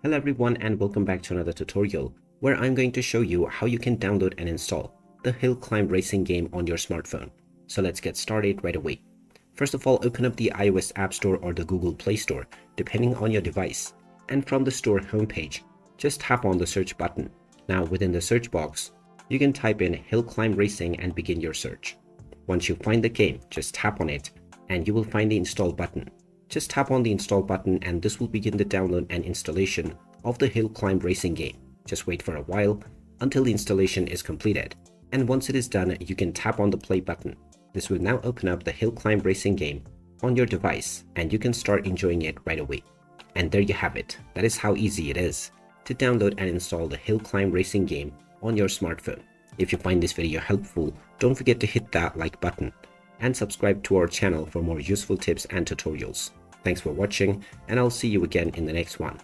Hello everyone and welcome back to another tutorial where I'm going to show you how you can download and install the Hill Climb Racing game on your smartphone. So let's get started right away. First of all, open up the iOS App Store or the Google Play Store depending on your device, and from the store homepage, just tap on the search button. Now within the search box, you can type in Hill Climb Racing and begin your search. Once you find the game, just tap on it and you will find the install button. Just tap on the install button and this will begin the download and installation of the Hill Climb Racing game. Just wait for a while until the installation is completed. And once it is done, you can tap on the play button. This will now open up the Hill Climb Racing game on your device and you can start enjoying it right away. And there you have it. That is how easy it is to download and install the Hill Climb Racing game on your smartphone. If you find this video helpful, don't forget to hit that like button and subscribe to our channel for more useful tips and tutorials. Thanks for watching, and I'll see you again in the next one.